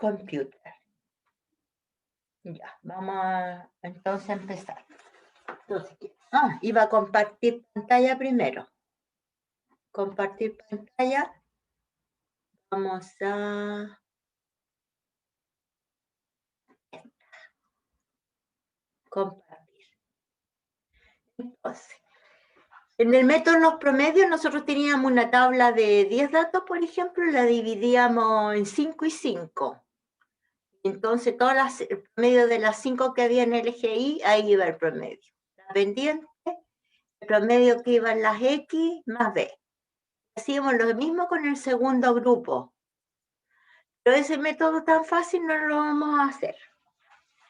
computer. Ya, vamos a entonces empezar. Entonces, iba a compartir pantalla primero. Compartir pantalla. Vamos a... compartir. Entonces, en el método los promedios nosotros teníamos una tabla de 10 datos, por ejemplo, la dividíamos en 5 y 5. Entonces, el promedio de las 5 que había en el eje Y, ahí iba el promedio. La pendiente, el promedio que iba en las X más B. Hacíamos lo mismo con el segundo grupo. Pero ese método tan fácil no lo vamos a hacer.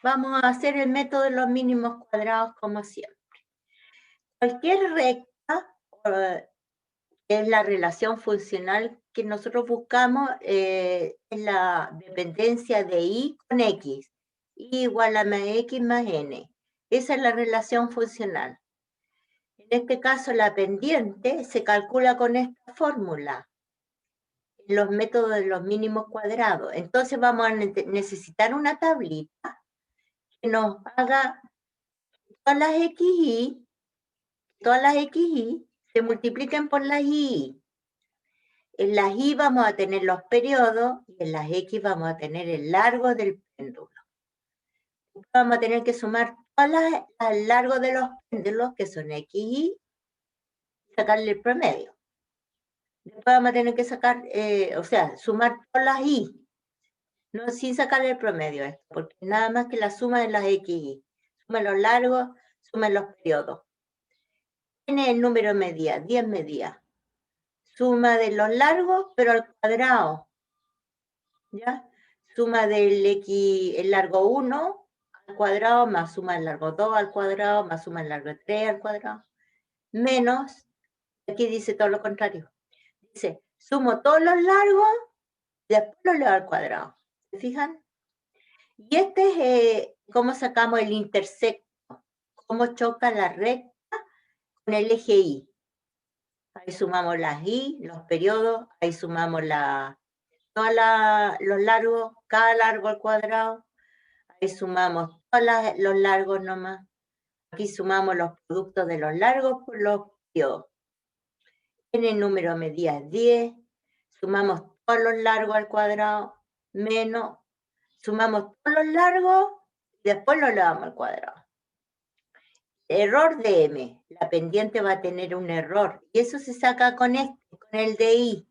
Vamos a hacer el método de los mínimos cuadrados como siempre. Cualquier recta es la relación funcional que nosotros buscamos, es la dependencia de Y con X. Y igual a X más N. Esa es la relación funcional. En este caso, la pendiente se calcula con esta fórmula, los métodos de los mínimos cuadrados. Entonces vamos a necesitar una tablita que nos haga todas las XY se multipliquen por las Y. En las Y vamos a tener los periodos y en las X vamos a tener el largo del péndulo. Vamos a tener que sumar todas al largo de los péndulos, que son XY, y sacarle el promedio. Después vamos a tener que sacar, sumar todas las Y, no sin sacarle el promedio esto, porque nada más que la suma de las XY. Sumen los largos, sumen los periodos. Tiene el número de medidas, 10 medidas. Suma de los largos, pero al cuadrado. ¿Ya? Suma del X, el largo 1 al cuadrado, más suma del largo 2 al cuadrado, más suma del largo 3 al cuadrado, menos, aquí dice todo lo contrario. Dice, sumo todos los largos y después lo leo al cuadrado. ¿Se fijan? Y este es cómo sacamos el intersecto, cómo choca la recta con el eje Y. Ahí sumamos las Y, los periodos, ahí sumamos todos los largos, cada largo al cuadrado, ahí sumamos todos los largos nomás, aquí sumamos los productos de los largos por los periodos. En el número de medidas 10, sumamos todos los largos al cuadrado, menos, sumamos todos los largos y después lo elevamos al cuadrado. Error de M, la pendiente va a tener un error, y eso se saca con el de Y.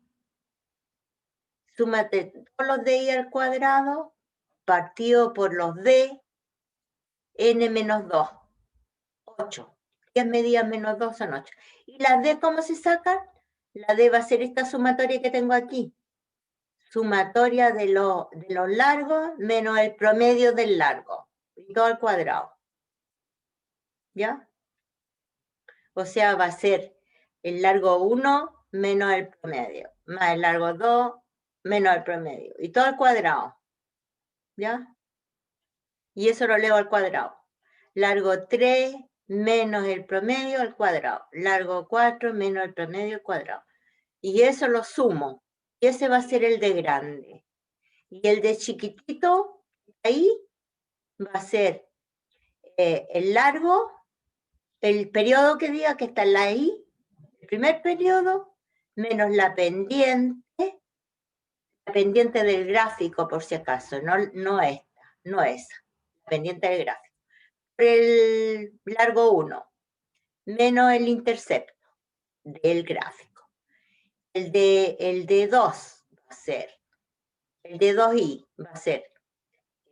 Súmate todos los de Y al cuadrado, partido por los D, N menos 2, 8. 10 medidas menos 2 son 8. ¿Y la D cómo se saca? La D va a ser esta sumatoria que tengo aquí. Sumatoria de los largos menos el promedio del largo. Y todo al cuadrado. ¿Ya? O sea, va a ser el largo 1 menos el promedio, más el largo 2 menos el promedio. Y todo al cuadrado. ¿Ya? Y eso lo leo al cuadrado. Largo 3 menos el promedio al cuadrado. Largo 4 menos el promedio al cuadrado. Y eso lo sumo. Y ese va a ser el de grande. Y el de chiquitito, ahí va a ser el largo, el periodo que diga que está en la I, el primer periodo, menos la pendiente del gráfico, por si acaso, no esta, no esa, la pendiente del gráfico. El largo 1, menos el intercepto del gráfico. El de 2 va a ser, el de 2i va a ser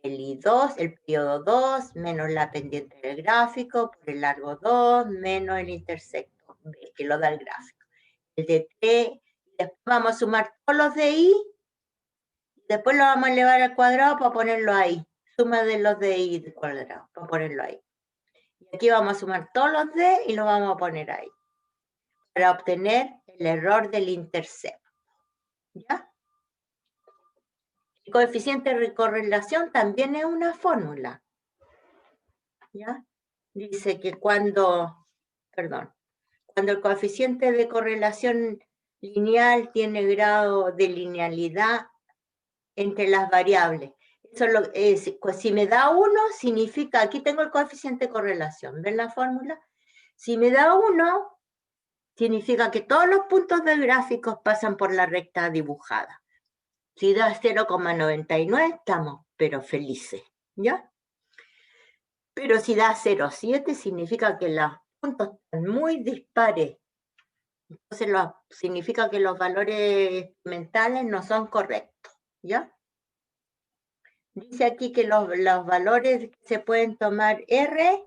el I2, el periodo 2, menos la pendiente del gráfico, por el largo 2, menos el intersecto B, que lo da el gráfico. El de 3, después vamos a sumar todos los de I, después lo vamos a elevar al cuadrado para ponerlo ahí. Suma de los de I al cuadrado, para ponerlo ahí. Y aquí vamos a sumar todos los D y lo vamos a poner ahí, para obtener el error del intercepto. ¿Ya? El coeficiente de correlación también es una fórmula. ¿Ya? Dice que cuando el coeficiente de correlación lineal tiene grado de linealidad entre las variables, Eso es pues si me da 1, significa, aquí tengo el coeficiente de correlación, ¿ven la fórmula? Si me da 1, significa que todos los puntos del gráfico pasan por la recta dibujada. Si da 0,99, estamos pero felices, ¿ya? Pero si da 0,7, significa que los puntos están muy dispares. Entonces significa que los valores mentales no son correctos, ¿ya? Dice aquí que los valores se pueden tomar R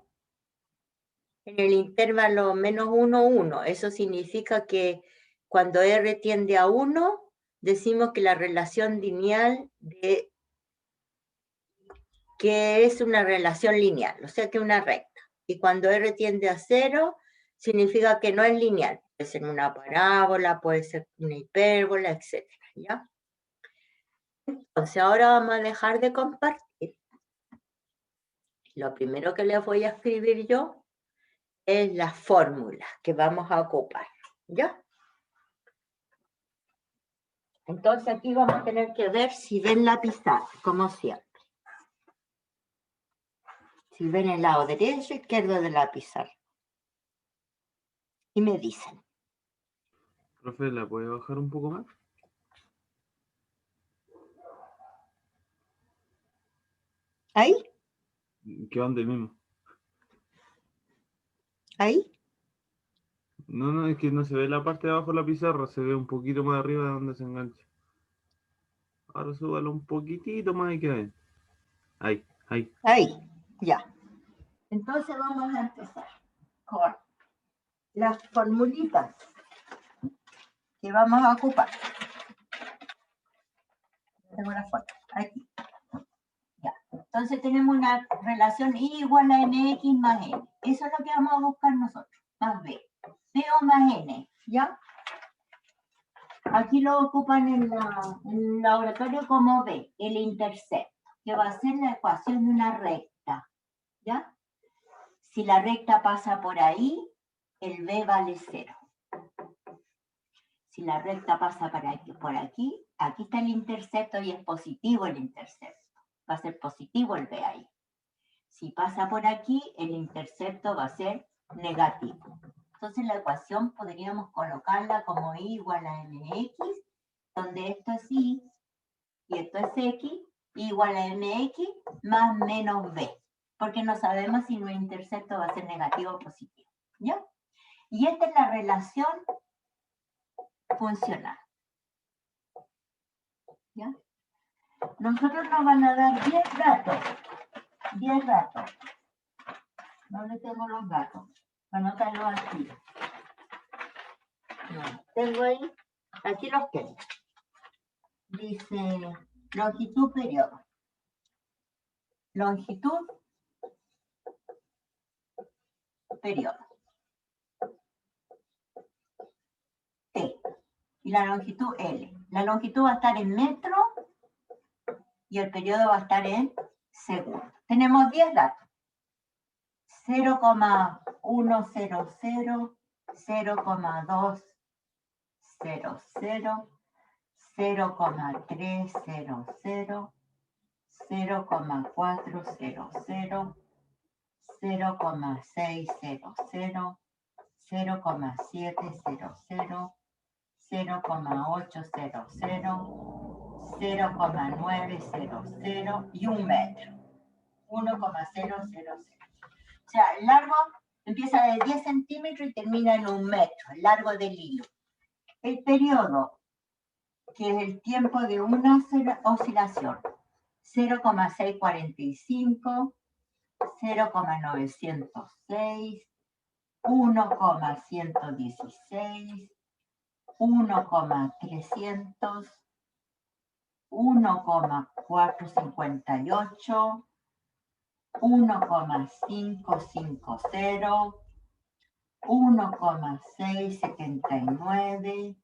en el intervalo -1, 1. Eso significa que cuando R tiende a 1, decimos que la relación lineal que es una relación lineal, o sea que una recta. Y cuando R tiende a 0, significa que no es lineal. Puede ser una parábola, puede ser una hipérbola, etc. ¿Ya? Entonces ahora vamos a dejar de compartir. Lo primero que les voy a escribir yo es las fórmulas que vamos a ocupar. ¿Ya? Entonces aquí vamos a tener que ver si ven la pizarra, como siempre. Si ven el lado derecho o izquierdo de la pizarra. Y me dicen. Profe, ¿la puede bajar un poco más? ¿Ahí? Que van del mismo. ¿Ahí? No, es que no se ve la parte de abajo de la pizarra, se ve un poquito más arriba de donde se engancha. Ahora súbalo un poquitito más y queda bien. Ahí. Ahí, ya. Entonces vamos a empezar con las formulitas que vamos a ocupar. Tengo la foto, aquí. Ya. Entonces tenemos una relación I igual a mx más n. Eso es lo que vamos a buscar nosotros, más b. B o más n, ¿ya? Aquí lo ocupan en el laboratorio como b, el intercepto, que va a ser la ecuación de una recta, ¿ya? Si la recta pasa por ahí, el b vale 0. Si la recta pasa por aquí está el intercepto y es positivo el intercepto. Va a ser positivo el b ahí. Si pasa por aquí, el intercepto va a ser negativo. Entonces la ecuación podríamos colocarla como I igual a mx, donde esto es I y esto es x, igual a mx más menos b, porque no sabemos si nuestro intercepto va a ser negativo o positivo, ¿ya? Y esta es la relación funcional, ¿ya? Nosotros nos van a dar 10 datos, 10 datos. ¿Dónde tengo los datos? Anótalo aquí. No, tengo ahí, aquí los tengo. Dice longitud periodo. Longitud periodo. T. Y la longitud L. La longitud va a estar en metro y el periodo va a estar en segundo. Tenemos 10 datos. 0,100, 0,200, 0,300, 0,400, 0,600, 0,700, 0,800, 0,900 y 1 metro. 1,000. O sea, el largo empieza de 10 centímetros y termina en 1 metro, el largo del hilo. El periodo, que es el tiempo de una oscilación, 0,645, 0,906, 1,116, 1,300, 1,458, 1,550, 1,679,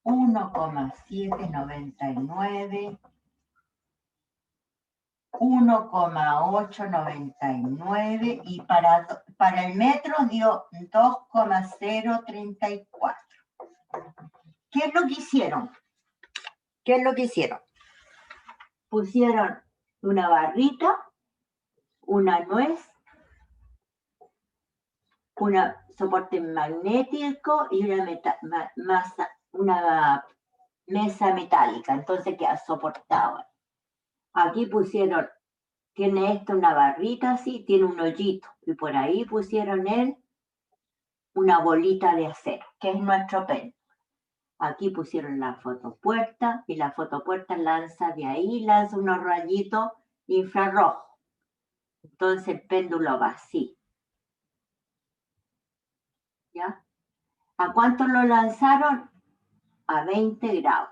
1,799, 1,899 y para el metro dio 2,034. ¿Qué es lo que hicieron? Pusieron una barrita, una nuez, un soporte magnético y una mesa metálica, entonces que soportaba. Aquí pusieron, tiene esto una barrita así, tiene un hoyito, y por ahí pusieron una bolita de acero, que es nuestro péndulo. Aquí pusieron la fotopuerta, y la fotopuerta lanza de ahí, lanza unos rayitos infrarrojos. Entonces el péndulo va así. ¿Ya? ¿A cuánto lo lanzaron? A 20 grados.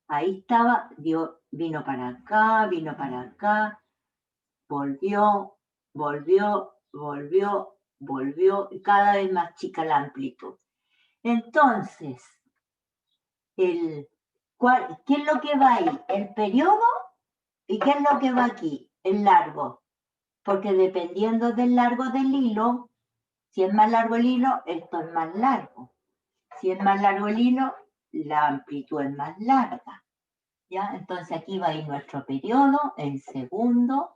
Ahí estaba, vino para acá, volvió, y cada vez más chica la amplitud. Entonces, ¿qué es lo que va ahí? El periodo, ¿y qué es lo que va aquí? El largo. Porque dependiendo del largo del hilo, si es más largo el hilo, esto es más largo. Si es más largo el hilo, la amplitud es más larga. ¿Ya? Entonces aquí va a ir nuestro periodo en segundo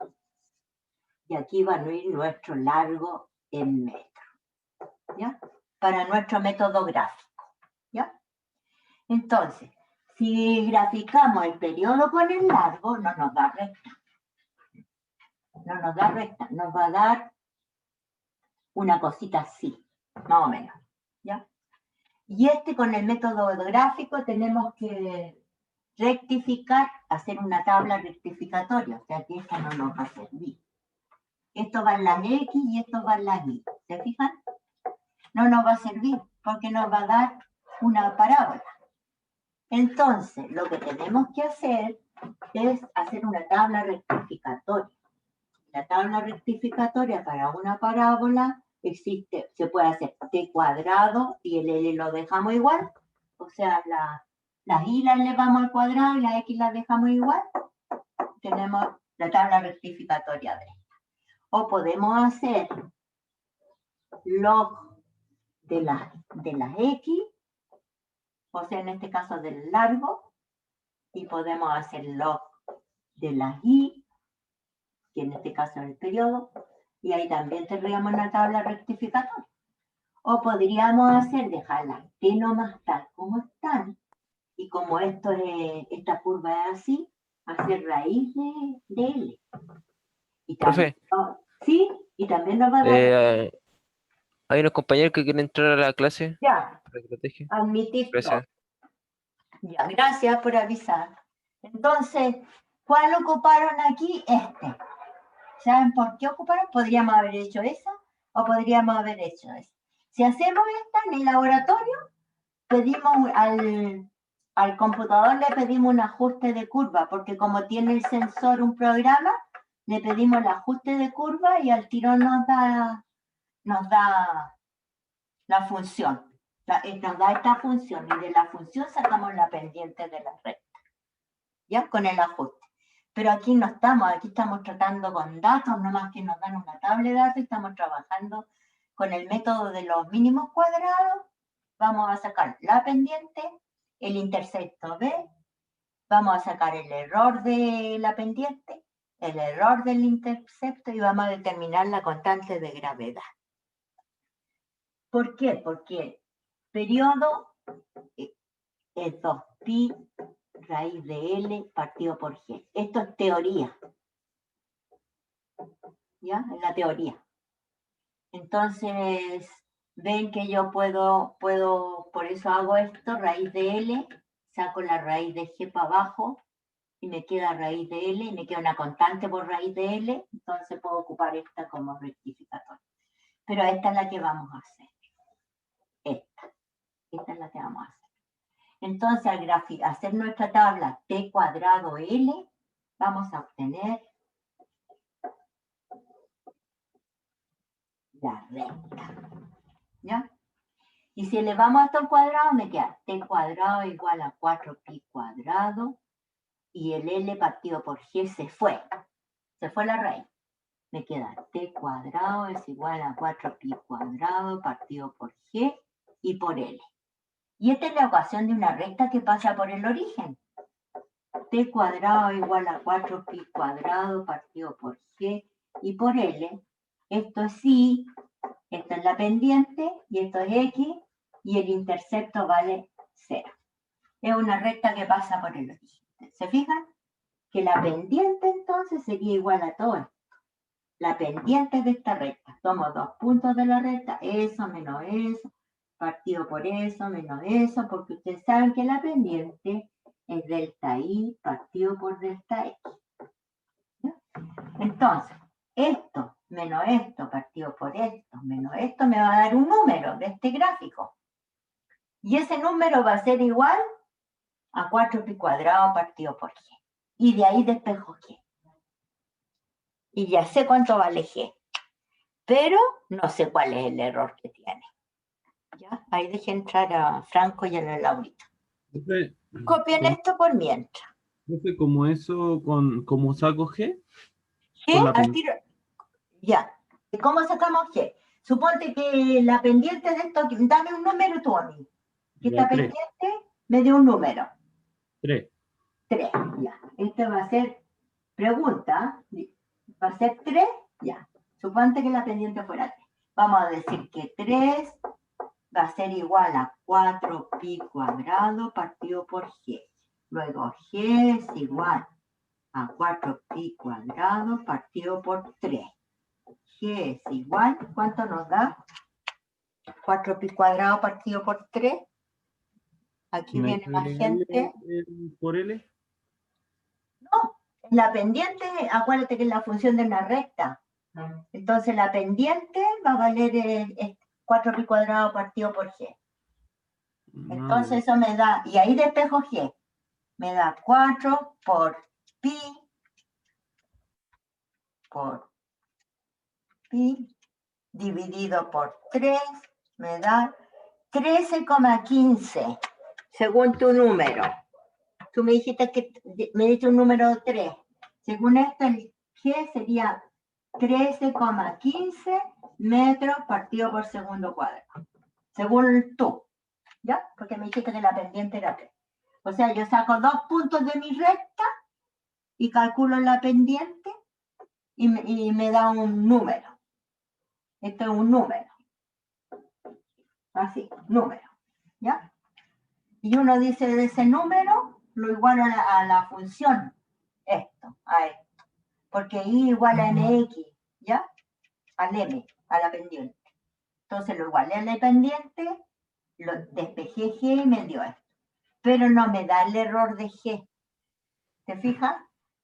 y aquí va a ir nuestro largo en metro. ¿Ya? Para nuestro método gráfico. ¿Ya? Entonces, si graficamos el periodo con el largo, no nos da recta. No nos da recta, nos va a dar una cosita así, más o menos. ¿Ya? Y con el método gráfico tenemos que rectificar, hacer una tabla rectificatoria, o sea que esta no nos va a servir. Esto va en las X y esto va en las Y. ¿Se fijan? No nos va a servir porque nos va a dar una parábola. Entonces, lo que tenemos que hacer es hacer una tabla rectificatoria. La tabla rectificatoria para una parábola existe, se puede hacer t cuadrado y el L lo dejamos igual. O sea, las Y las elevamos al cuadrado y las X las dejamos igual. Tenemos la tabla rectificatoria de esta. O podemos hacer log de las X, o sea, en este caso del largo, y podemos hacer log de las Y, que en este caso es el periodo, y ahí también tendríamos una tabla rectificatoria. O podríamos dejar las T nomás tal como están, y como esta curva es así, hacer raíz de L. Y también, Profe, sí, y también nos va a dar... hay unos compañeros que quieren entrar a la clase Ya, para que lo deje. admitir todo. Gracias. Ya, gracias por avisar. Entonces, ¿cuál ocuparon aquí? ¿Saben por qué ocuparon? Podríamos haber hecho esa o podríamos haber hecho esa. Si hacemos esta en el laboratorio, pedimos al computador le pedimos un ajuste de curva, porque como tiene el sensor un programa, le pedimos el ajuste de curva y al tiro nos da la función. Nos da esta función y de la función sacamos la pendiente de la recta. ¿Ya? Con el ajuste. Pero aquí no estamos, aquí estamos tratando con datos, nomás que nos dan una tabla de datos y estamos trabajando con el método de los mínimos cuadrados. Vamos a sacar la pendiente, el intercepto B, vamos a sacar el error de la pendiente, el error del intercepto y vamos a determinar la constante de gravedad. ¿Por qué? Porque periodo es 2pi raíz de L partido por G. Esto es teoría. ¿Ya? Es la teoría. Entonces, ven que yo puedo, por eso hago esto, raíz de L, saco la raíz de G para abajo y me queda raíz de L y me queda una constante por raíz de L, entonces puedo ocupar esta como rectificatoria. Pero esta es la que vamos a hacer. Esta es la que vamos a hacer. Entonces, al hacer nuestra tabla t cuadrado L, vamos a obtener la recta. ¿Ya? Y si elevamos esto al cuadrado, me queda t cuadrado igual a 4pi cuadrado y el L partido por G se fue la raíz. Me queda t cuadrado es igual a 4pi cuadrado partido por G y por L. Y esta es la ecuación de una recta que pasa por el origen. t cuadrado igual a 4pi cuadrado partido por g y por L. Esto es y, esto es la pendiente y esto es x y el intercepto vale 0. Es una recta que pasa por el origen. ¿Se fijan? Que la pendiente entonces sería igual a todo esto. La pendiente de esta recta. Tomo 2 puntos de la recta, eso menos eso, partido por eso menos eso, porque ustedes saben que la pendiente es delta y partido por delta x. ¿Ya? Entonces, esto menos esto partido por esto menos esto me va a dar un número de este gráfico. Y ese número va a ser igual a 4pi cuadrado partido por g. Y de ahí despejo g. Y ya sé cuánto vale g. Pero no sé cuál es el error que tiene. ¿Ya? Ahí dejé entrar a Franco y a la Laurita. Profe, Copien esto por mientras. profe, como eso, como saco G, G con la al pendiente. tiro. Ya. ¿Y cómo sacamos G? Suponte que la pendiente de esto, dame un número tú a mí. Que Ya, esta 3, pendiente me dio un número. 3. 3. Ya. Este va a ser pregunta. Va a ser 3. Ya. Suponte que la pendiente fuera 3. Vamos a decir que 3 va a ser igual a 4pi cuadrado partido por g. Luego g es igual a 4pi cuadrado partido por 3. G es igual, ¿cuánto nos da? 4pi cuadrado partido por 3. Aquí ¿No hay viene que más agregarle gente. por L? No, la pendiente, acuérdate que es la función de una recta. Entonces la pendiente va a valer 4pi cuadrado partido por g. Entonces eso me da, y ahí despejo g. Me da 4 por pi dividido por 3 me da 13,15 según tu número. Tú me dijiste que me diste un número 3. Según esto, el G sería 13,15 metros partido por segundo cuadrado. Según tú, ¿ya? Porque me dijiste que la pendiente era 3. O sea, yo saco 2 puntos de mi recta y calculo la pendiente y me da un número. Esto es un número. Así, número. ¿Ya? Y uno dice de ese número, lo igualo a la función. Esto, a esto. Porque I igual a mx, ¿ya? Al m, a la pendiente. Entonces lo igualé a la pendiente, lo despejé g y me dio esto. Pero no me da el error de g. ¿Te fijas?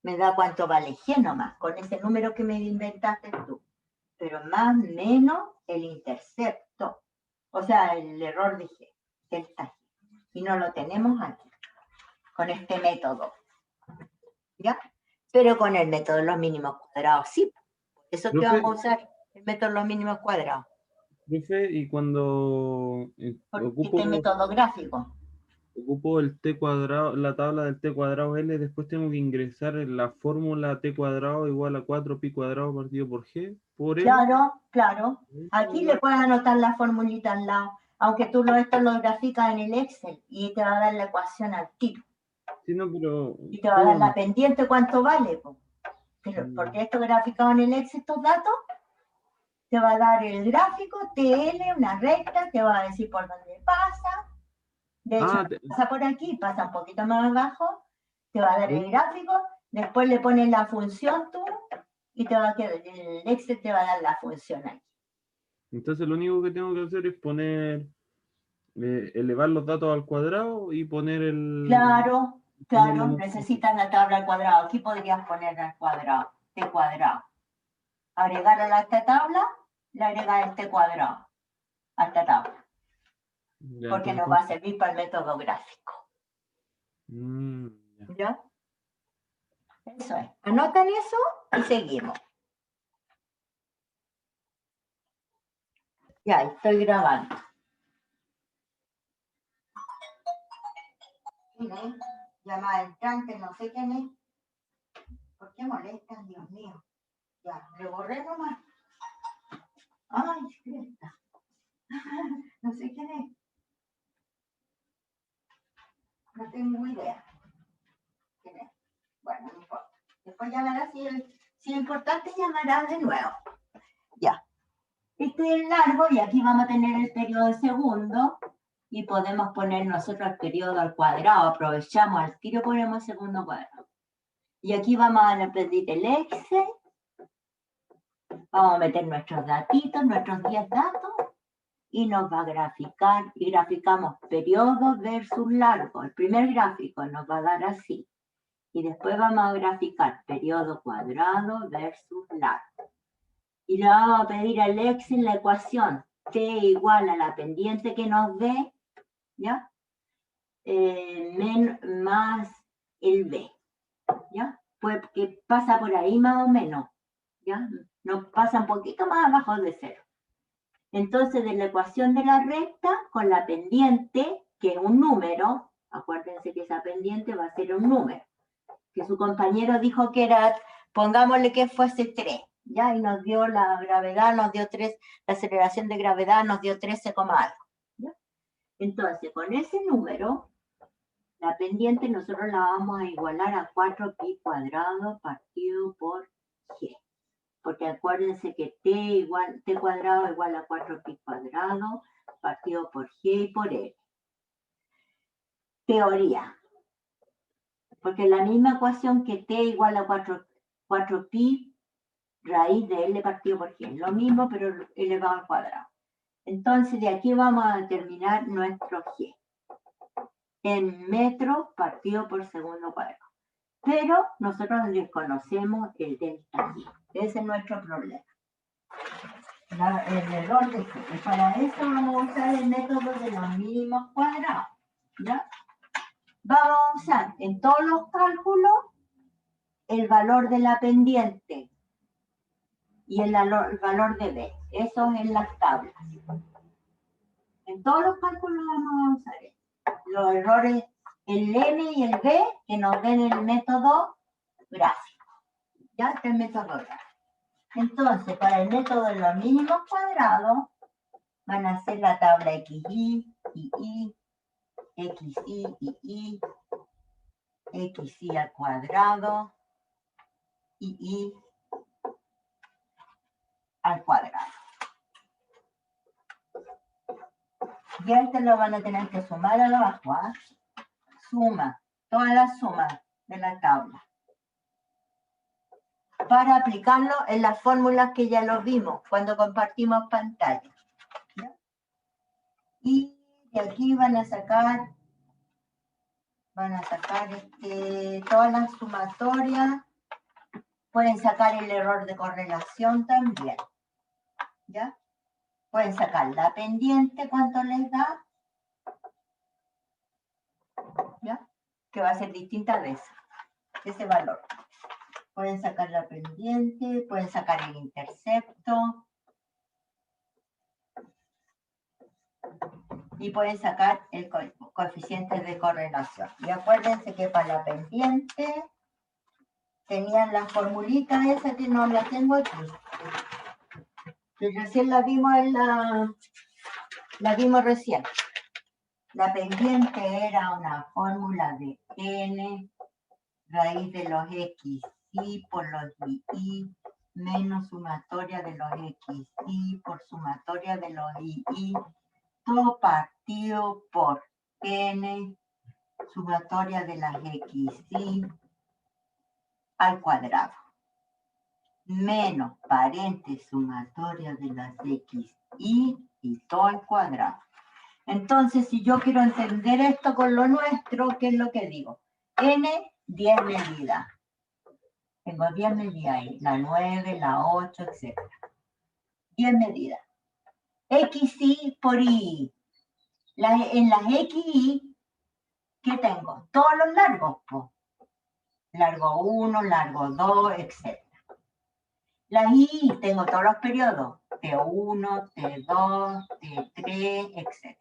Me da cuánto vale g nomás, con ese número que me inventaste tú. Pero más o menos el intercepto. O sea, el error de g, delta g. Y no lo tenemos aquí, con este método. ¿Ya? Pero con el método de los mínimos cuadrados, sí. Por eso que Profe, vamos a usar el método de los mínimos cuadrados. profe, y cuando Porque ocupo, este método gráfico. ocupo el t cuadrado, la tabla del t cuadrado L, después tengo que ingresar en la fórmula t cuadrado igual a 4pi cuadrado partido por G, por L. Claro, claro. Aquí le puedes anotar la formulita al lado, aunque tú esto lo graficas en el Excel y te va a dar la ecuación al tiro. Sí, no, pero Y te va a dar la ¿cómo? pendiente cuánto vale. Porque esto graficado en el Excel, estos datos, te va a dar el gráfico, TL, una recta, te va a decir por dónde pasa. De hecho, pasa por aquí, pasa un poquito más abajo, te va a dar el gráfico, después le pones la función tú y te va a quedar, el Excel te va a dar la función aquí. Entonces lo único que tengo que hacer es poner, elevar los datos al cuadrado y poner Claro, poner la necesitas la tabla al cuadrado. Aquí podrías poner al cuadrado, t cuadrado. Agregar a esta tabla, le agregas el t cuadrado a esta tabla. Ya, Porque nos va a servir para el método gráfico. Ya. ¿Ya? Eso es. Anotan eso y seguimos. Ya, estoy grabando. ¿Quién es? Llamada entrante, no sé quién es. ¿Por qué molestan, Dios mío? Ya, le borré nomás. Ay, cresta. No sé quién es. No tengo idea. ¿Quién es? Bueno, no importa. Después llamará, si es importante, llamará de nuevo. Ya. Este es el largo y aquí vamos a tener el periodo de segundo y podemos poner nosotros el periodo al cuadrado. Aprovechamos al tiro, ponemos segundo cuadrado. Y aquí vamos a pedir el Excel. Vamos a meter nuestros datitos, nuestros 10 datos y nos va a graficar. Y graficamos periodo versus largo. El primer gráfico nos va a dar así. Y después vamos a graficar periodo cuadrado versus largo. Y le vamos a pedir al Excel la ecuación t igual a la pendiente que nos dé, ¿ya? Más el b, ¿ya? Pues que pasa por ahí más o menos, ¿ya? Nos pasa un poquito más abajo de cero. Entonces, de la ecuación de la recta con la pendiente, que es un número, acuérdense que esa pendiente va a ser un número, que su compañero dijo que era, pongámosle que fuese 3, ¿ya? Y nos dio la gravedad, nos dio 3, la aceleración de gravedad nos dio 13, algo, ¿ya? Entonces, con ese número, la pendiente nosotros la vamos a igualar a 4pi cuadrado partido por g. Porque acuérdense que t cuadrado igual a 4pi cuadrado partido por g y por l. Teoría. Porque la misma ecuación que t igual a 4pi raíz de l partido por g. Lo mismo, pero elevado al cuadrado. Entonces, de aquí vamos a determinar nuestro g. En metros partido por segundo cuadrado. Pero nosotros desconocemos el delta g. Ese es nuestro problema. El error de g. Y para eso vamos a usar el método de los mínimos cuadrados. ¿Ya? Vamos a usar en todos los cálculos el valor de la pendiente y el valor de b. Eso es en las tablas. En todos los cálculos vamos a usar eso. Los errores, el m y el b, que nos den el método gráfico. ¿Ya? Este es el método gráfico. Entonces, para el método de los mínimos cuadrados, van a ser la tabla xy, y xy, xy al cuadrado, y al cuadrado. Y este lo van a tener que sumar a abajo, ¿ah? Suma, todas las sumas de la tabla. Para aplicarlo en las fórmulas que ya los vimos cuando compartimos pantalla. ¿Ya? Y de aquí van a sacar todas las sumatorias. Pueden sacar el error de correlación también. ¿Ya? Pueden sacar la pendiente, ¿cuánto les da? ¿Ya? Que va a ser distinta de ese valor. Pueden sacar la pendiente, pueden sacar el intercepto. Y pueden sacar el coeficiente de correlación. Y acuérdense que para la pendiente tenían la formulita esa que no la tengo aquí. Que recién la vimos la vimos recién. La pendiente era una fórmula de n raíz de los x y por los y menos sumatoria de los x y por sumatoria de los y todo partido por n sumatoria de las x y al cuadrado menos paréntesis sumatoria de las x y todo al cuadrado. Entonces, si yo quiero entender esto con lo nuestro, ¿qué es lo que digo? N, 10 medidas. Tengo 10 medidas ahí, la 9, la 8, etc. 10 medidas. XY por Y. En las XY, ¿qué tengo? Todos los largos, pues. Largo 1, largo 2, etc. Las Y, tengo todos los periodos. T1, T2, T3, etc.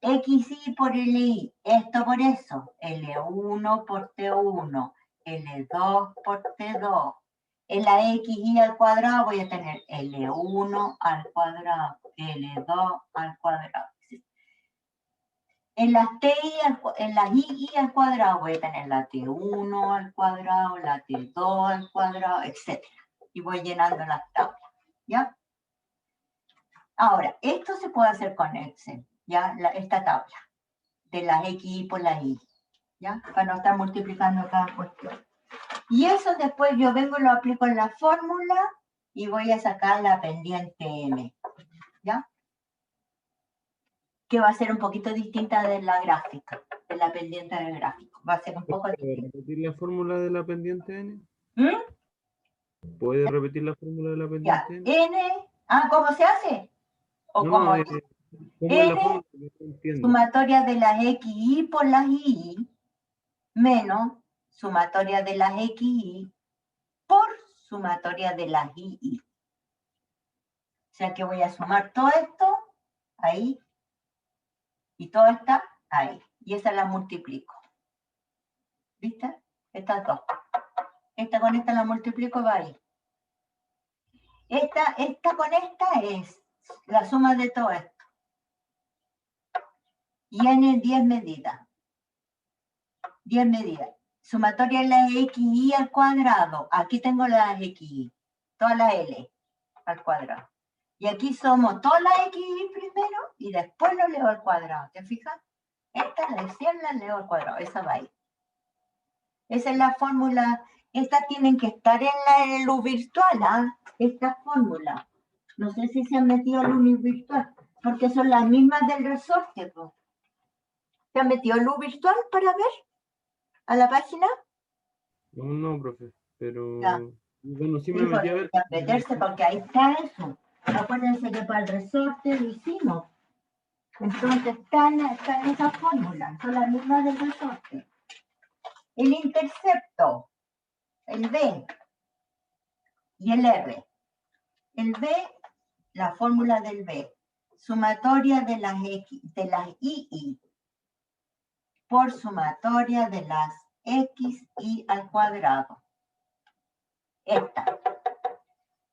XY por LI, esto por eso, L1 por T1, L2 por T2. En la XY al cuadrado voy a tener L1 al cuadrado, L2 al cuadrado. En las en las i al cuadrado voy a tener la t1 al cuadrado, la t2 al cuadrado, etc. Y voy llenando las tablas, ¿ya? Ahora, esto se puede hacer con Excel, ¿ya? Esta tabla de las xy por las y, ¿ya? Para no estar multiplicando cada cuestión. Y eso después yo vengo y lo aplico en la fórmula y voy a sacar la pendiente m, ¿ya? Que va a ser un poquito distinta de la gráfica, de la pendiente del gráfico. Va a ser un poco ¿Puedes distinta. repetir la fórmula de la pendiente n? ¿Mm? ¿Puedes repetir la fórmula de la Ya, pendiente n? n, ¿cómo se hace? O No, como ¿cómo es la n, fórmula? No entiendo. sumatoria de las xy por las y, menos sumatoria de las xy por sumatoria de las y. O sea que voy a sumar todo esto ahí y todo está ahí. Y esa la multiplico. ¿Viste? Estas dos. Esta con esta la multiplico y va ahí. Esta con esta es la suma de todo esto. Y n 10 medidas. 10 medidas. Sumatoria de las xy al cuadrado. Aquí tengo las xy. Todas las l al cuadrado. Y aquí somos todas las xy primero y después lo leo al cuadrado. ¿Te fijas? Esta recién la leo al cuadrado. Esa va ahí. Esa es la fórmula. Estas tienen que estar en el virtual, ¿ah? Esta fórmula. No sé si se han metido al UNI virtual, porque son las mismas del resorte. ¿No? ¿Se han metido al UNI virtual para ver a la página? No, profe, pero Ya. bueno, sí me Dijo, metí a ver. meterse porque ahí está eso. Acuérdense que para el resorte lo hicimos. Entonces están en esa fórmula, son las mismas del resorte. El intercepto, el B y el R. El B, la fórmula del B, sumatoria de las y por sumatoria de las xy al cuadrado. Esta.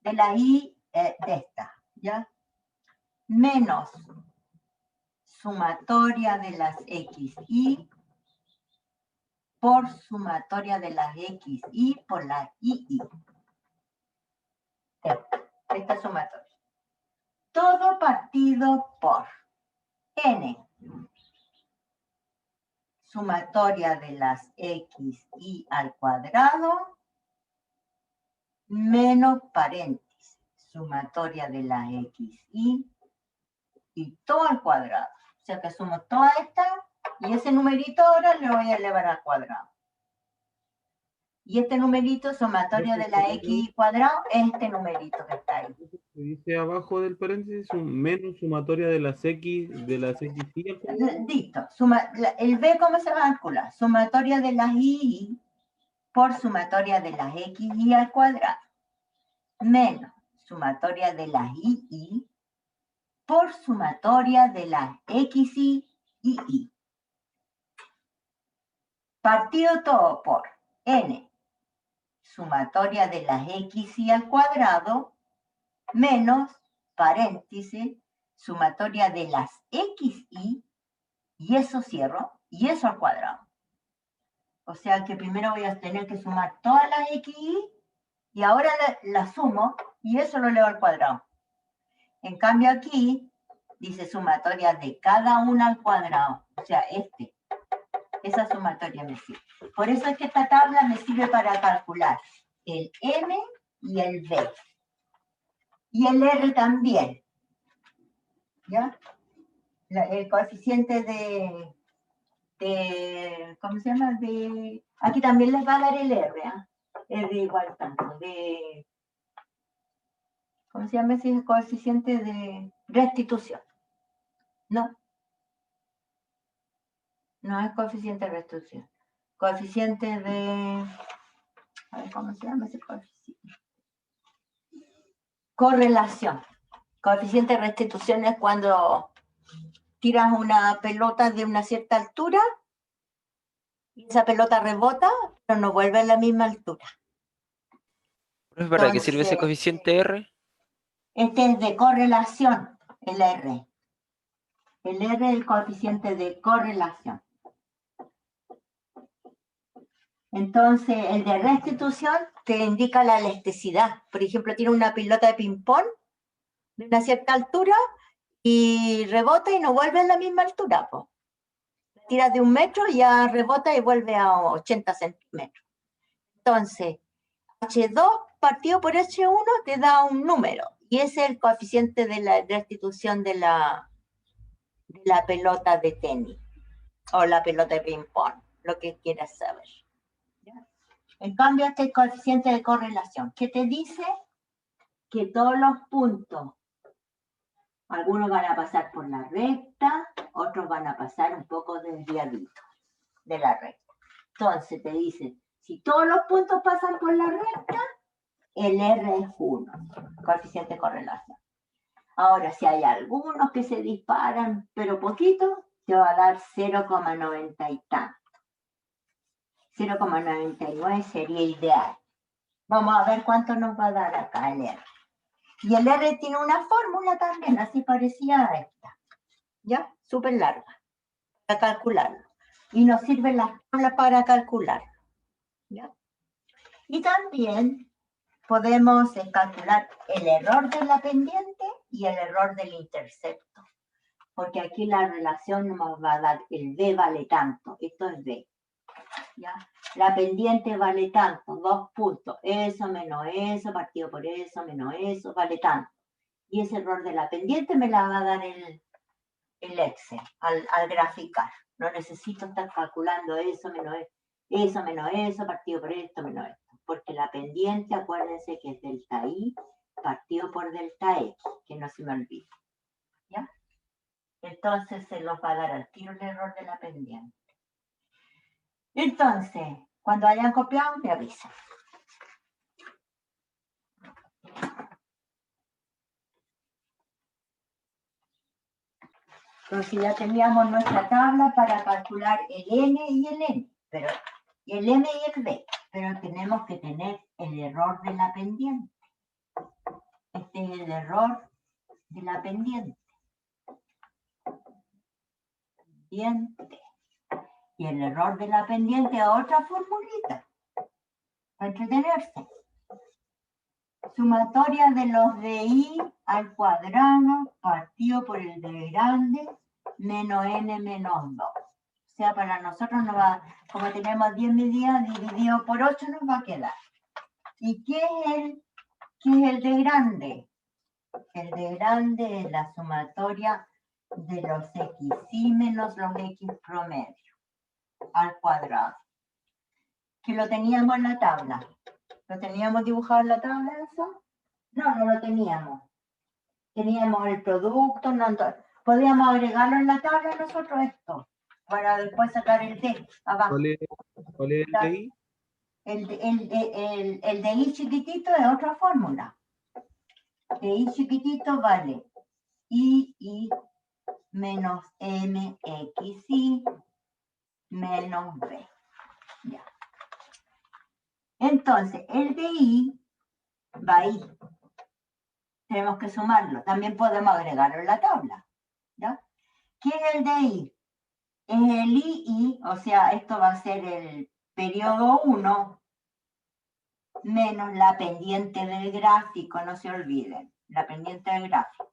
De la y de esta, ¿ya? Menos sumatoria de las xy por sumatoria de las xy por la y. Esta sumatoria. Todo partido por n. Sumatoria de las xy al cuadrado menos paréntesis. Sumatoria de las xy y todo al cuadrado. O sea que sumo toda esta y ese numerito ahora le voy a elevar al cuadrado. Y este numerito, sumatoria de la x cuadrado, es este numerito que está ahí. Dice abajo del paréntesis un menos sumatoria de las xy al cuadrado. Listo. El b, ¿cómo se calcula? Sumatoria de las y por sumatoria de las xy al cuadrado. Menos sumatoria de las y por sumatoria de las xy y y. Partido todo por n. Sumatoria de las xy al cuadrado menos, paréntesis, sumatoria de las xy, y eso cierro, y eso al cuadrado. O sea que primero voy a tener que sumar todas las xy, y ahora la sumo, y eso lo elevo al cuadrado. En cambio aquí, dice sumatoria de cada una al cuadrado, o sea, esa sumatoria me sirve. Por eso es que esta tabla me sirve para calcular el m y el b. Y el R también, ¿ya? El coeficiente ¿cómo se llama? Aquí también les va a dar el R, ¿ah? R igual tanto, ¿cómo se llama ese coeficiente de restitución? No. No es coeficiente de restitución. Coeficiente de, a ver, ¿cómo se llama ese coeficiente? Correlación. Coeficiente de restitución es cuando tiras una pelota de una cierta altura y esa pelota rebota, pero no vuelve a la misma altura. ¿Para qué sirve ese coeficiente R? Este es de correlación, el R. El R es el coeficiente de correlación. Entonces, el de restitución te indica la elasticidad. Por ejemplo, tiene una pelota de ping-pong de una cierta altura y rebota y no vuelve a la misma altura. Po. La tiras de 1 metro y ya rebota y vuelve a 80 centímetros. Entonces, H2 partido por H1 te da un número. Y ese es el coeficiente de la restitución de la pelota de tenis. O la pelota de ping-pong, lo que quieras saber. ¿Ya? En cambio, este es el coeficiente de correlación, que te dice que todos los puntos, algunos van a pasar por la recta, otros van a pasar un poco desviaditos de la recta. Entonces te dice, si todos los puntos pasan por la recta, el R es 1, coeficiente de correlación. Ahora, si hay algunos que se disparan, pero poquito, te va a dar 0,90 y tanto. 0,99 sería ideal. Vamos a ver cuánto nos va a dar acá el R. Y el R tiene una fórmula también, así parecida a esta. ¿Ya? Súper larga. Para calcularlo. Y nos sirven las tablas para calcularlo. ¿Ya? Y también podemos calcular el error de la pendiente y el error del intercepto. Porque aquí la relación nos va a dar el B vale tanto. Esto es B. ¿Ya? La pendiente vale tanto, 2 puntos, eso menos eso, partido por eso, menos eso, vale tanto. Y ese error de la pendiente me la va a dar el Excel al graficar. No necesito estar calculando eso menos eso, partido por esto, menos esto. Porque la pendiente, acuérdense que es delta I partido por delta X, que no se me olvide. ¿Ya? Entonces se los va a dar al tiro el error de la pendiente. Entonces, cuando hayan copiado, me avisan. Entonces ya teníamos nuestra tabla para calcular el N y el N, y el M y el B, pero tenemos que tener el error de la pendiente. Este es el error de la pendiente. Y el error de la pendiente es otra formulita para entretenerse. Sumatoria de los de I al cuadrado partido por el de grande menos N menos 2. O sea, para nosotros nos va, como tenemos 10 medidas dividido por 8 nos va a quedar. ¿Y qué es el de grande? El de grande es la sumatoria de los XY menos los X promedio al cuadrado. Que lo teníamos en la tabla. ¿Lo teníamos dibujado en la tabla eso? No, no lo teníamos. Teníamos el producto, no, podíamos agregarlo en la tabla nosotros esto, para después sacar el D abajo. ¿Cuál es el de I? El de I chiquitito es otra fórmula. De I chiquitito vale I menos MXI menos B. Ya. Entonces, el de I va ahí. Tenemos que sumarlo. También podemos agregarlo en la tabla. ¿Ya? ¿Qué es el de I? Es el II, o sea, esto va a ser el periodo 1 menos la pendiente del gráfico, no se olviden, la pendiente del gráfico.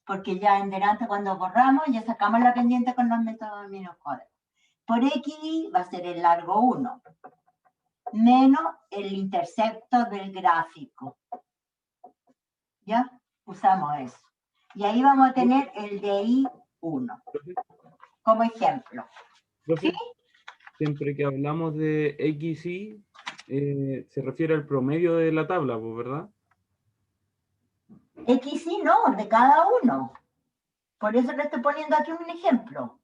Porque ya en delante cuando borramos, ya sacamos la pendiente con los métodos menos cuadrados. Por XI va a ser el largo 1 menos el intercepto del gráfico. ¿Ya? Usamos eso. Y ahí vamos a tener el de I1 como ejemplo. Profe, ¿Sí? siempre que hablamos de XY, se refiere al promedio de la tabla, pues, ¿verdad? XY no, de cada uno. Por eso le estoy poniendo aquí un ejemplo.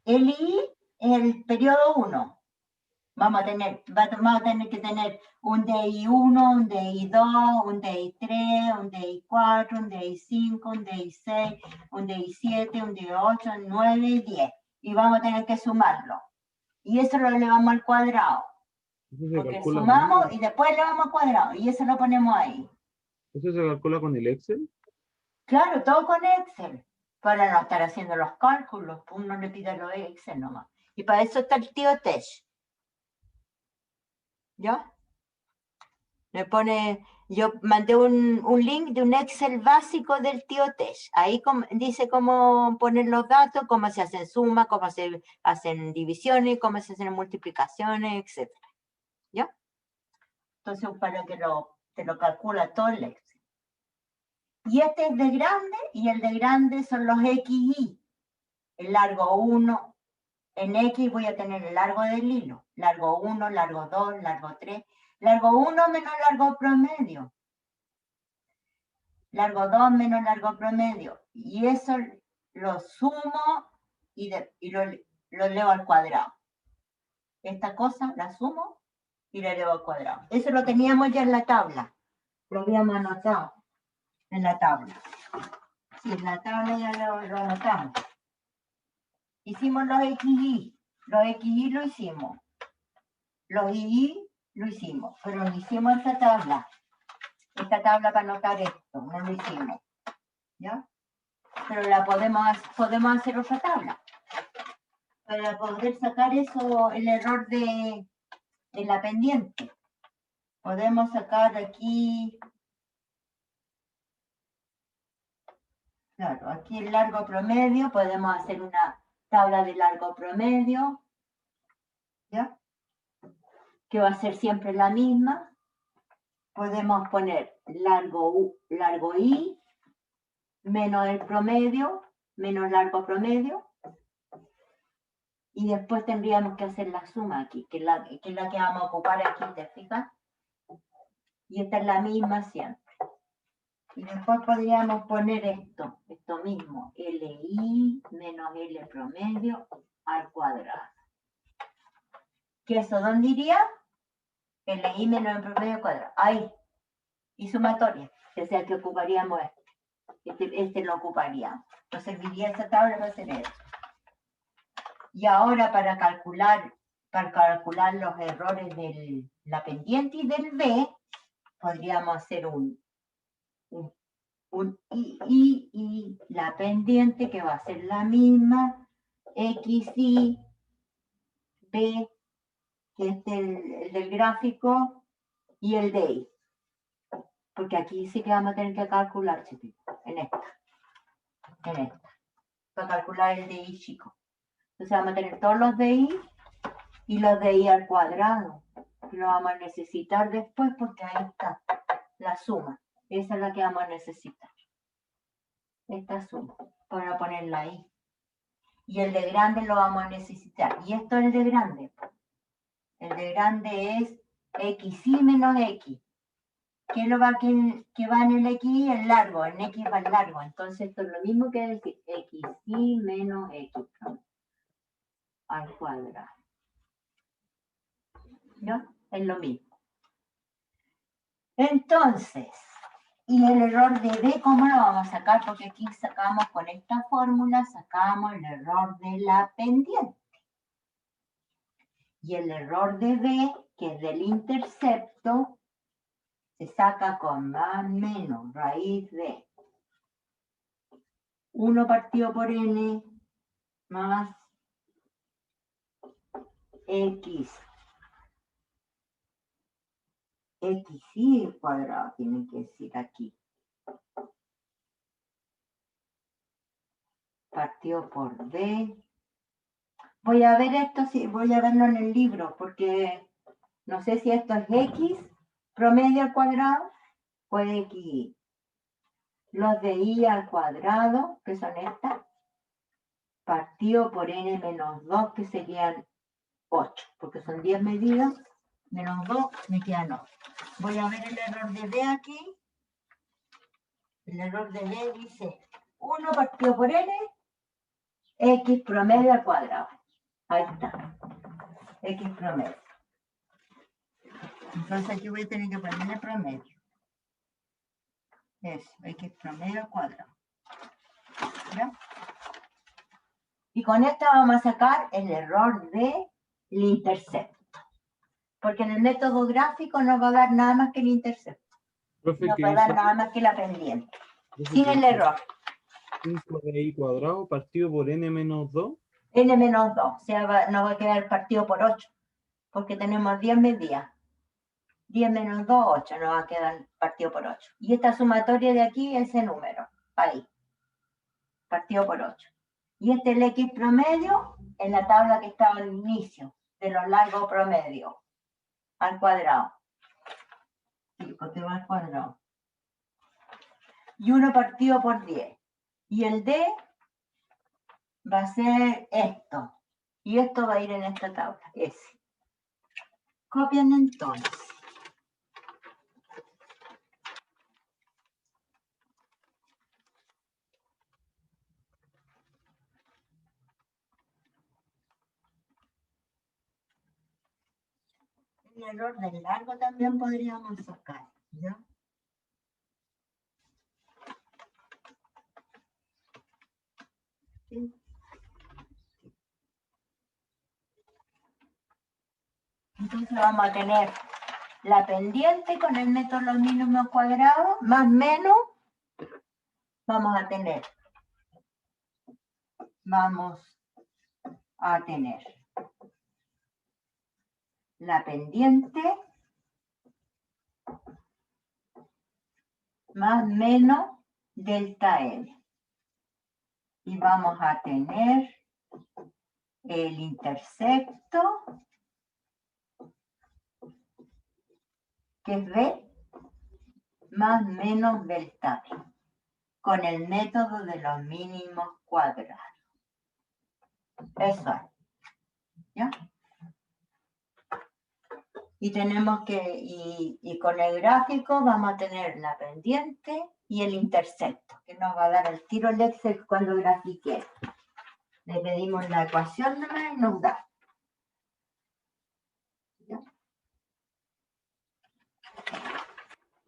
El I es el periodo 1. Vamos a tener que tener un DI1, un DI2, un DI3, un DI4, un DI5, un DI6, un DI7, un DI8, un 9 y 10. Y vamos a tener que sumarlo. Y eso lo elevamos al cuadrado. Porque sumamos y después elevamos al cuadrado. Y eso lo ponemos ahí. ¿Eso se calcula con el Excel? Claro, todo con Excel. para no estar haciendo los cálculos, pues uno le pide los Excel nomás. Y para eso está el tío Tesh. ¿Ya? Me pone, yo mandé un link de un Excel básico del tío Tesh. Ahí dice cómo poner los datos, cómo se hacen sumas, cómo se hacen divisiones, cómo se hacen multiplicaciones, etc. ¿Ya? Entonces, para que te lo calcula todo el Excel. Y este es de grande, y el de grande son los XY. El largo 1, en X voy a tener el largo del hilo. Largo 1, largo 2, largo 3. Largo 1 menos largo promedio. Largo 2 menos largo promedio. Y eso lo sumo y lo elevo al cuadrado. Esta cosa la sumo y la elevo al cuadrado. Eso lo teníamos ya en la tabla. Lo habíamos anotado en la tabla. Sí, en la tabla ya lo anotamos. Hicimos los XY. Los XY lo hicimos. Los YY lo hicimos. Pero no hicimos esta tabla. Esta tabla para anotar esto. No lo hicimos. ¿Ya? Pero la podemos hacer otra tabla. Para poder sacar eso, el error de la pendiente. Podemos sacar aquí. Claro, aquí el largo promedio. Podemos hacer una tabla de largo promedio. ¿Ya? Que va a ser siempre la misma. Podemos poner largo Y menos el promedio, menos largo promedio. Y después tendríamos que hacer la suma aquí, que es la que vamos a ocupar aquí, ¿te fijas? Y esta es la misma siempre. Y después podríamos poner esto mismo, LI menos L promedio al cuadrado. ¿Qué eso dónde iría? LI menos el promedio al cuadrado. Ahí. Y sumatoria, que sea que ocuparíamos este lo ocuparíamos. Entonces serviría esa tabla para hacer eso. Y ahora para calcular los errores de la pendiente y del B, podríamos hacer un I y la pendiente que va a ser la misma, XY, B, que es el del gráfico, y el de Y. Porque aquí sí que vamos a tener que calcular, chicos, en esta, para calcular el de Y chico. Entonces vamos a tener todos los de Y y los de Y al cuadrado. Lo vamos a necesitar después porque ahí está la suma. Esa es la que vamos a necesitar. Esta suma, para ponerla ahí. Y el de grande lo vamos a necesitar. Y esto es el de grande. El de grande es XY menos X. ¿Qué va en el X? El largo. En X va el largo. Entonces esto es lo mismo que decir XY menos X al cuadrado. ¿No? Es lo mismo. Entonces, y el error de B, ¿cómo lo vamos a sacar? Porque aquí sacamos con esta fórmula, sacamos el error de la pendiente. Y el error de B, que es del intercepto, se saca con más menos raíz de 1 partido por n más x. XY cuadrado tiene que decir aquí. Partido por B. Voy a ver esto, sí, voy a verlo en el libro, porque no sé si esto es X promedio al cuadrado o XY. Los de Y al cuadrado, que son estas, partido por n menos 2, que serían 8, porque son 10 medidas, menos 2, me quedan 8. Voy a ver el error de B aquí. El error de B dice 1 partido por n, x promedio al cuadrado. Ahí está. X promedio. Entonces aquí voy a tener que ponerle promedio. Eso, x promedio al cuadrado. ¿Ya? Y con esto vamos a sacar el error del intercepto. Porque en el método gráfico nos va a dar nada más que el intercepto. Nos va a dar nada más que la pendiente. Sin el error. 5 de i cuadrado partido por n menos 2. N menos 2, o sea, nos va a quedar partido por 8, porque tenemos 10 medidas. 10 menos 2, 8, nos va a quedar partido por 8. Y esta sumatoria de aquí, ese número, ahí, partido por 8. Y este es el X promedio en la tabla que estaba al inicio, de los largos promedios, al cuadrado. Sí, porque va al cuadrado. Y 1 partido por 10. Y el D va a ser esto. Y esto va a ir en esta tabla, ese. Copian entonces. El error del largo también podríamos sacar, ¿ya? ¿Sí? Entonces vamos a tener la pendiente con el método los mínimos cuadrados, más menos, vamos a tener la pendiente más menos delta M. Y vamos a tener el intersecto, que es B, más menos delta B, con el método de los mínimos cuadrados. Eso es. ¿Ya? Y tenemos que, y con el gráfico vamos a tener la pendiente y el intersecto, que nos va a dar el tiro el Excel cuando grafique. Le pedimos la ecuación nomás y nos da. ¿Ya?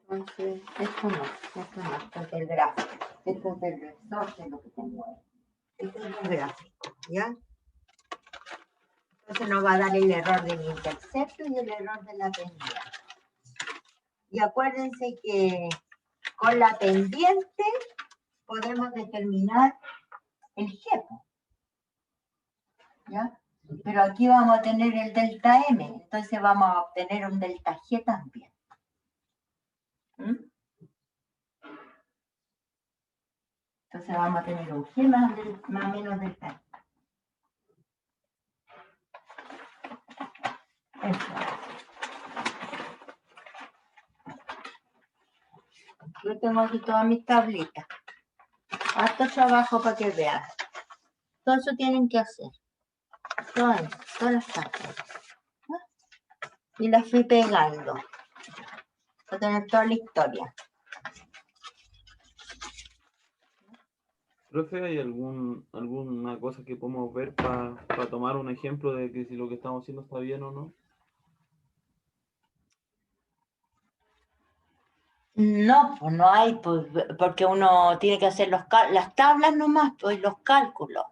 Entonces, esto no, esto es el gráfico. Esto es el resorte, lo que tengo ahí. Esto es el gráfico, ¿ya? Entonces nos va a dar el error del intersecto y el error de la pendiente. Y acuérdense que con la pendiente podemos determinar el G. ¿Ya? Pero aquí vamos a tener el delta M, entonces vamos a obtener un delta G también. ¿Mm? Entonces vamos a tener un G más menos delta M. Eso. Yo tengo aquí todas mis tablitas. Harto trabajo para que vean. Todo eso tienen que hacer. Todas las tablas. Y las fui pegando. Para tener toda la historia. Profe, ¿hay alguna cosa que podemos ver para tomar un ejemplo de que si lo que estamos haciendo está bien o no? No, pues no hay, pues, porque uno tiene que hacer las tablas nomás, pues los cálculos.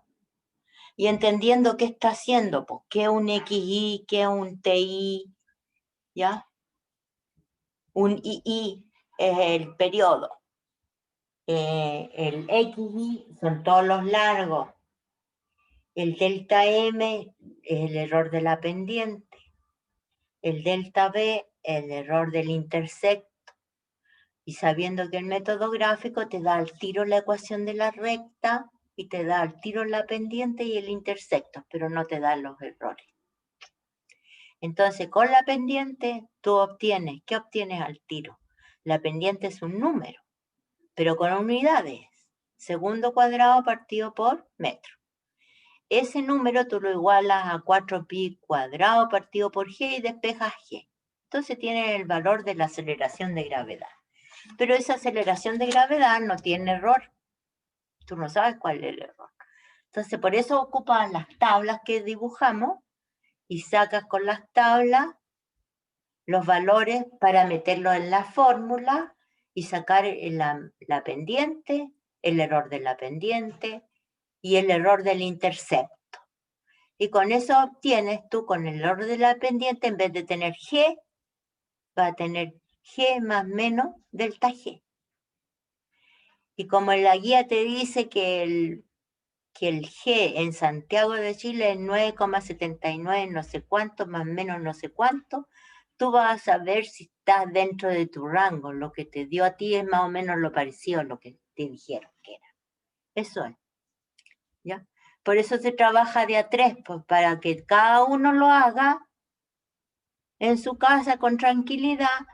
Y entendiendo qué está haciendo, pues qué es un XY, qué es un TI, ¿ya? Un II es el periodo. El XY son todos los largos. El delta M es el error de la pendiente. El delta B es el error del intersecto. Y sabiendo que el método gráfico te da al tiro la ecuación de la recta y te da al tiro la pendiente y el intersecto, pero no te da los errores. Entonces, con la pendiente, tú obtienes, ¿qué obtienes al tiro? La pendiente es un número, pero con unidades. Segundo cuadrado partido por metro. Ese número tú lo igualas a 4pi cuadrado partido por g y despejas g. Entonces tiene el valor de la aceleración de gravedad. Pero esa aceleración de gravedad no tiene error. Tú no sabes cuál es el error. Entonces, por eso ocupas las tablas que dibujamos y sacas con las tablas los valores para meterlos en la fórmula y sacar la pendiente, el error de la pendiente y el error del intersecto. Y con eso obtienes tú, con el error de la pendiente, en vez de tener G, va a tener G más menos delta G. Y como en la guía te dice que el G en Santiago de Chile es 9,79 no sé cuánto, más o menos no sé cuánto, tú vas a saber si estás dentro de tu rango. Lo que te dio a ti es más o menos lo parecido a lo que te dijeron que era. Eso es. ¿Ya? Por eso se trabaja de a 3, pues para que cada uno lo haga en su casa con tranquilidad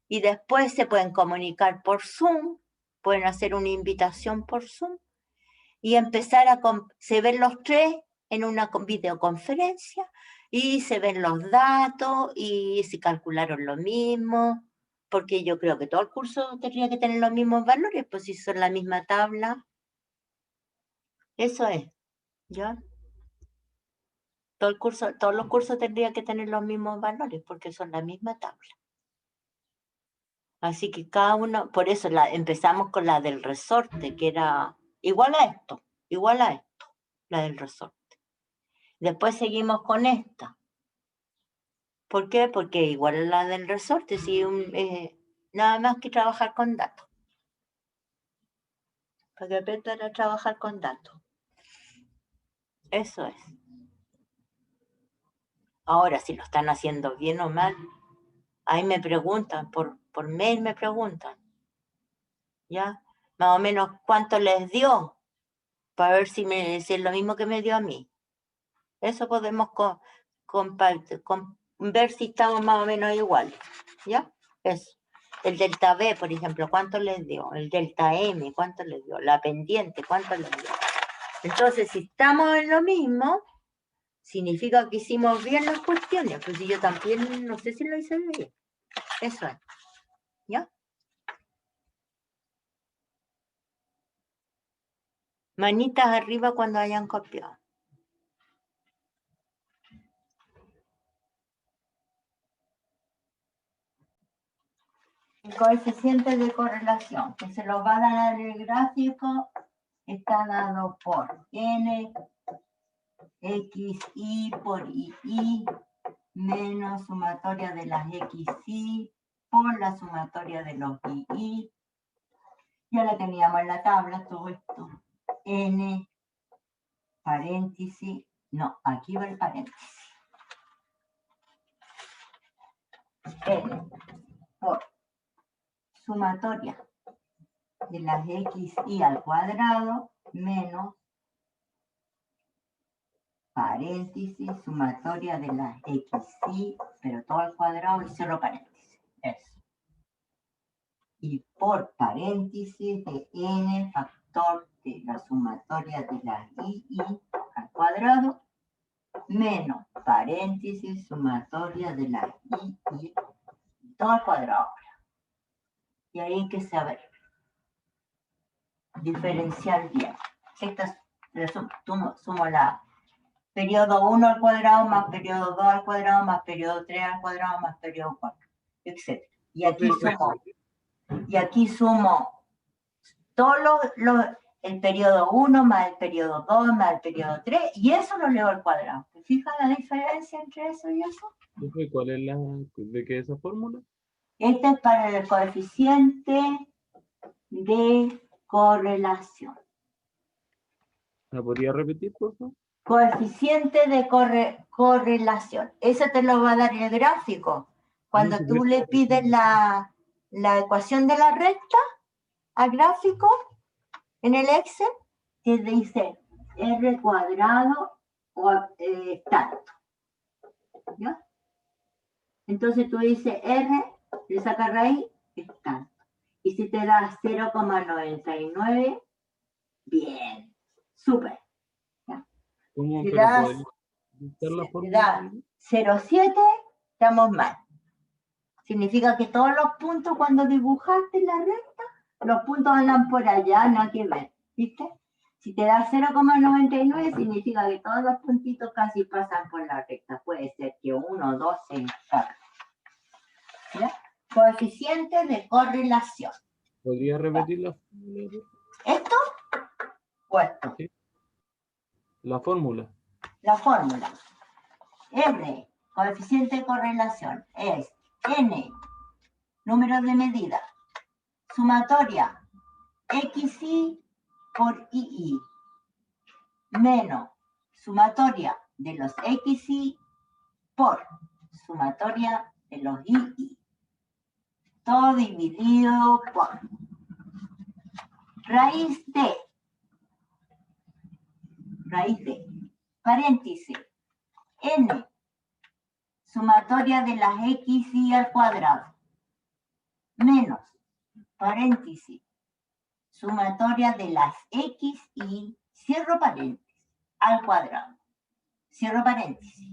y después se pueden comunicar por Zoom, pueden hacer una invitación por Zoom y empezar se ven los 3 en una videoconferencia y se ven los datos y si calcularon lo mismo, porque yo creo que todo el curso tendría que tener los mismos valores, pues si son la misma tabla. Eso es, ¿ya? Todos los cursos tendrían que tener los mismos valores porque son la misma tabla. Así que cada uno, por eso empezamos con la del resorte, que era igual a esto, la del resorte. Después seguimos con esta. ¿Por qué? Porque igual a la del resorte, sí, nada más que trabajar con datos. Para que aprendan a trabajar con datos. Eso es. Ahora, si lo están haciendo bien o mal, ahí me preguntan, por mail me preguntan. ¿Ya? Más o menos cuánto les dio, para ver si es lo mismo que me dio a mí. Eso podemos ver si estamos más o menos iguales, ¿ya? Eso. El delta B, por ejemplo, ¿cuánto les dio? El delta M, ¿cuánto les dio? La pendiente, ¿cuánto les dio? Entonces, si estamos en lo mismo, significa que hicimos bien las cuestiones. Pues yo también no sé si lo hice bien. Eso es, ¿ya? Manitas arriba cuando hayan copiado. El coeficiente de correlación, que se los va a dar en el gráfico, está dado por N, X, Y por I, menos sumatoria de las XY por la sumatoria de los II. Ya la teníamos en la tabla, todo esto. N, paréntesis, no, aquí va el paréntesis. N por sumatoria de las XY al cuadrado menos paréntesis, sumatoria de las XY, pero todo al cuadrado y cierro paréntesis. Eso. Y por paréntesis de n factor de la sumatoria de las II al cuadrado menos paréntesis sumatoria de las II todo al cuadrado. Y ahí hay que saber diferenciar bien. Esta sumo la periodo 1 al cuadrado más periodo 2 al cuadrado más periodo 3 al cuadrado más periodo 4, etc. Y aquí sumo todo el periodo 1 más el periodo 2 más el periodo 3 y eso lo leo al cuadrado. ¿Te fijas la diferencia entre eso y eso? ¿Cuál es de qué es esa fórmula? Este es para el coeficiente de correlación. ¿La podría repetir, por favor? Coeficiente de correlación. Eso te lo va a dar el gráfico. Cuando tú le pides la ecuación de la recta al gráfico en el Excel, te dice R cuadrado o tanto. ¿Ya? Entonces tú dices R, le sacas raíz, es tanto. Y si te da 0,99, bien, súper. ¿Cómo? Si ¿Pero das, podría dictar la si fórmula? da 0,7, estamos mal. Significa que todos los puntos cuando dibujaste la recta, los puntos andan por allá, nada que ver, ¿viste? Si te da 0,99 significa que todos los puntitos casi pasan por la recta. Puede ser que 1 o 2 se encarguen. ¿Ya? Coeficiente de correlación. ¿Podría repetir la fórmula? ¿Esto? Puesto. Sí. La fórmula. La fórmula. R, coeficiente de correlación, es N, número de medida, sumatoria XY por II menos sumatoria de los XY por sumatoria de los II. Todo dividido por raíz de, paréntesis, n, sumatoria de las XY al cuadrado, menos, paréntesis, sumatoria de las XY, cierro paréntesis, al cuadrado, cierro paréntesis,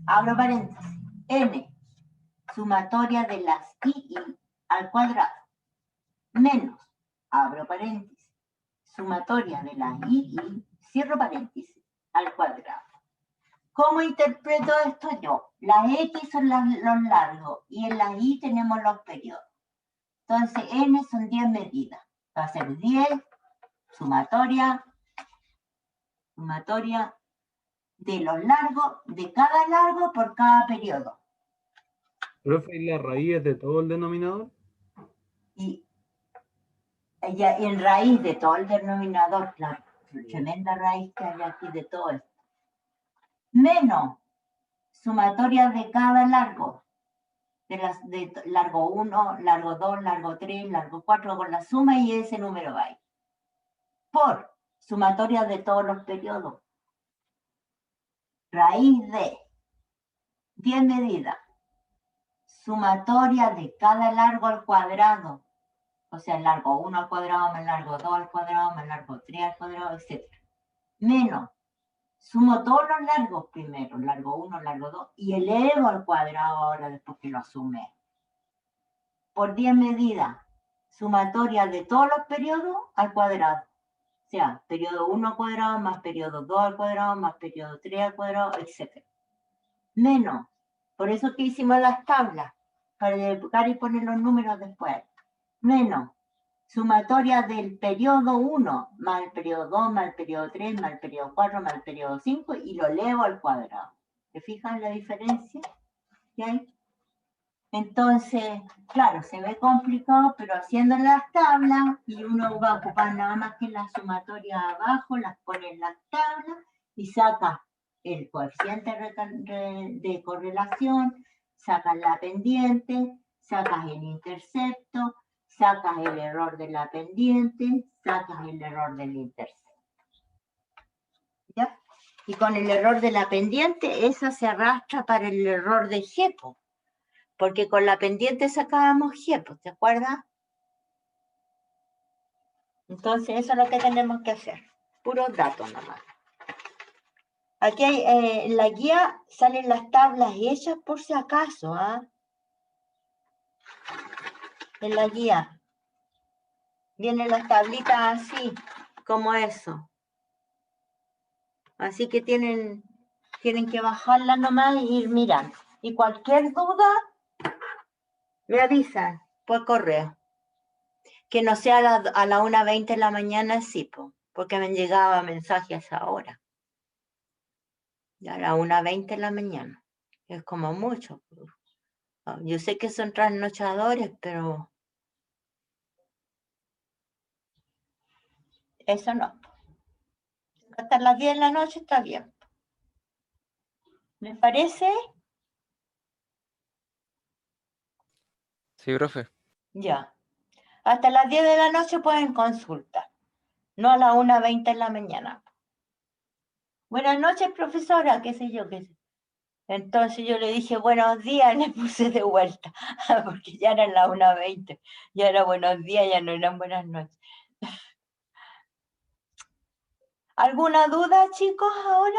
abro paréntesis, n, sumatoria de las II al cuadrado, menos, abro paréntesis, sumatoria de las II, cierro paréntesis, al cuadrado. ¿Cómo interpreto esto yo? Las X son los largos y en las Y tenemos los periodos. Entonces, N son 10 medidas. Va a ser 10, sumatoria de los largos, de cada largo por cada periodo. ¿Profe, y la raíz es de todo el denominador? Y en raíz de todo el denominador, la tremenda raíz que hay aquí de todo esto. Menos sumatoria de cada largo. De largo 1, largo 2, largo 3, largo 4, con la suma y ese número va ahí. Por sumatoria de todos los periodos. Raíz de 10 medidas. Sumatoria de cada largo al cuadrado. O sea, el largo 1 al cuadrado, más largo 2 al cuadrado, más largo 3 al cuadrado, etc. Menos. Sumo todos los largos primero, largo 1, largo 2, y elevo al cuadrado ahora después que lo sumé. Por 10 medidas, sumatoria de todos los periodos al cuadrado. O sea, periodo 1 al cuadrado, más periodo 2 al cuadrado, más periodo 3 al cuadrado, etc. Menos. Por eso que hicimos las tablas, para buscar y poner los números después. Menos. Sumatoria del periodo 1 más el periodo 2 más el periodo 3 más el periodo 4 más el periodo 5 y lo elevo al cuadrado. ¿Se fijan la diferencia que hay? Entonces, claro, se ve complicado, pero haciendo las tablas y uno va a ocupar nada más que la sumatoria abajo, las pone en las tablas y saca el coeficiente de correlación, sacas la pendiente, sacas el intercepto, sacas el error de la pendiente, sacas el error del intercepto. ¿Ya? Y con el error de la pendiente, esa se arrastra para el error de G, porque con la pendiente sacábamos G, ¿te acuerdas? Entonces, eso es lo que tenemos que hacer. Puros datos nomás. Aquí hay, en la guía salen las tablas hechas por si acaso, ¿ah? En la guía. Vienen las tablitas así, como eso. Así que tienen que bajarlas nomás y ir mirando. Y cualquier duda, me avisan por correo. Que no sea a la 1:20 de la mañana, sí, porque me llegaba mensajes ahora. Ya a la 1:20 de la mañana. Es como mucho. Yo sé que son trasnochadores, pero eso no. Hasta las 10 de la noche está bien. ¿Me parece? Sí, profe. Ya. Hasta las 10 de la noche pueden consultar. No a la 1:20 de la mañana. Buenas noches, profesora, qué sé yo, qué sé. Entonces yo le dije buenos días, le puse de vuelta, porque ya eran las 1:20, ya era buenos días, ya no eran buenas noches. ¿Alguna duda, chicos, ahora?